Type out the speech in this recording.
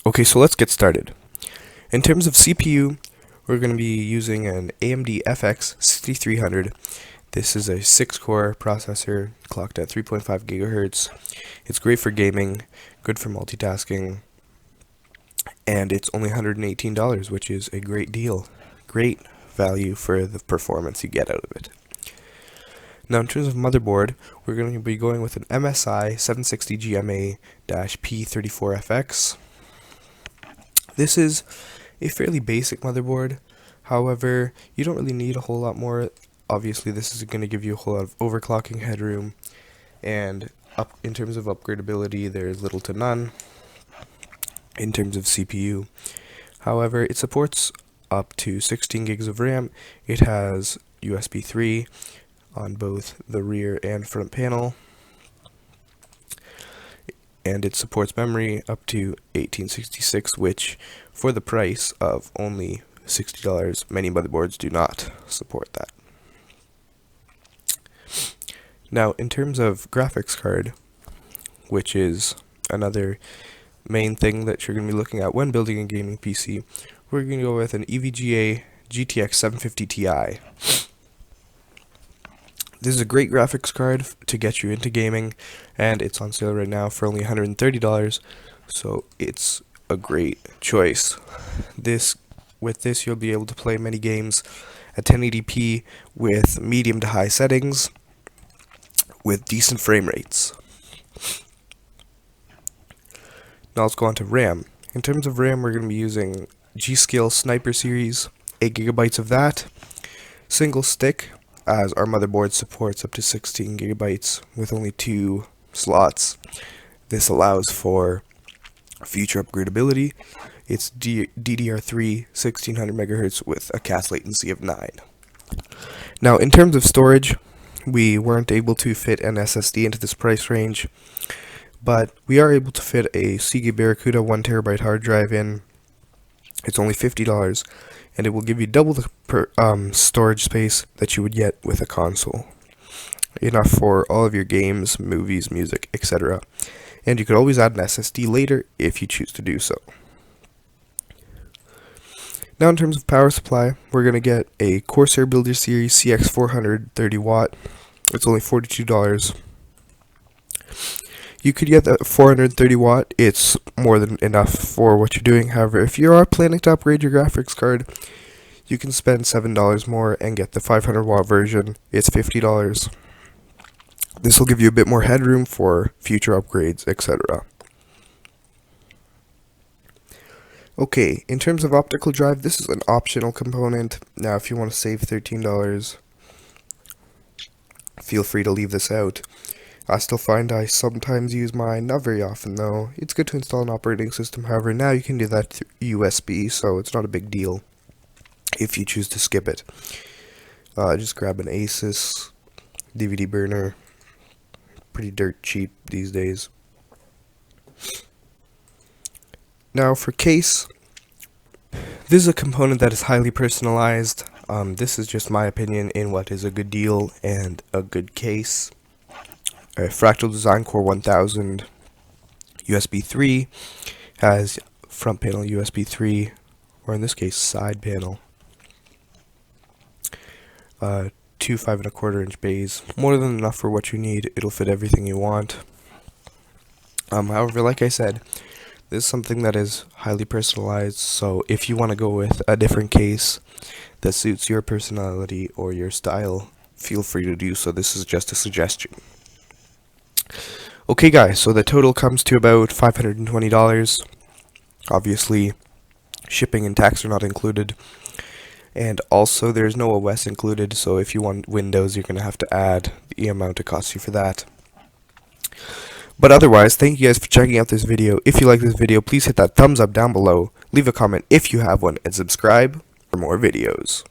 Okay, so let's get started. In terms of CPU, we're going to be using an AMD FX 6300. This is a 6-core processor clocked at 3.5 gigahertz. It's great for gaming, good for multitasking, and it's only $118, which is a great deal. Great value for the performance you get out of it. Now, in terms of motherboard, we're going to be going with an MSI 760 GMA-P34FX. This is a fairly basic motherboard. However, you don't really need a whole lot more. Obviously, this is going to give you a whole lot of overclocking headroom, and in terms of upgradability, there's little to none in terms of CPU. However, it supports up to 16 gigs of RAM. It has USB 3 on both the rear and front panel, and it supports memory up to 1866, which for the price of only $60, many motherboards do not support that. Now, in terms of graphics card, which is another main thing that you're going to be looking at when building a gaming PC, we're going to go with an Evga Gtx 750 Ti. This is a great graphics card to get you into gaming, and it's on sale right now for only $130, so it's a great choice. With this, you'll be able to play many games at 1080p with medium to high settings with decent frame rates. Now let's go on to RAM. In terms of RAM, we're going to be using G.Skill Sniper Series, 8 gigabytes of that, single stick, as our motherboard supports up to 16 gigabytes with only 2 slots. This allows for future upgradability. It's DDR3 1600 MHz with a cast latency of 9. Now, in terms of storage, we weren't able to fit an SSD into this price range, but we are able to fit a Seagate Barracuda 1TB hard drive in. It's only $50, and it will give you double the storage space that you would get with a console. Enough for all of your games, movies, music, etc. And you could always add an SSD later if you choose to do so. Now, in terms of power supply, we're going to get a Corsair Builder Series CX400 30-watt. It's only $42. You could get the 430 watt. It's more than enough for what you're doing. However, if you are planning to upgrade your graphics card, you can spend $7 more and get the 500 watt version. It's $50. This will give you a bit more headroom for future upgrades, etc. Okay, in terms of optical drive, this is an optional component. Now, if you want to save $13, feel free to leave this out. I still find I sometimes use mine, not very often though. It's good to install an operating system, however, now you can do that through USB, so it's not a big deal if you choose to skip it. Just grab an Asus DVD burner, pretty dirt cheap these days. Now for case, this is a component that is highly personalized. This is just my opinion in what is a good deal and a good case. A Fractal Design Core 1000 USB 3 has front panel USB 3, or in this case side panel. 2 5.25-inch bays, more than enough for what you need. It'll fit everything you want. However, like I said, this is something that is highly personalized, so if you want to go with a different case that suits your personality or your style, feel free to do so. This is just a suggestion. Okay guys, so the total comes to about $520. Obviously, shipping and tax are not included. And also, there's no OS included, so if you want Windows, you're going to have to add the amount it costs you for that. But otherwise, thank you guys for checking out this video. If you like this video, please hit that thumbs up down below, leave a comment if you have one, and subscribe for more videos.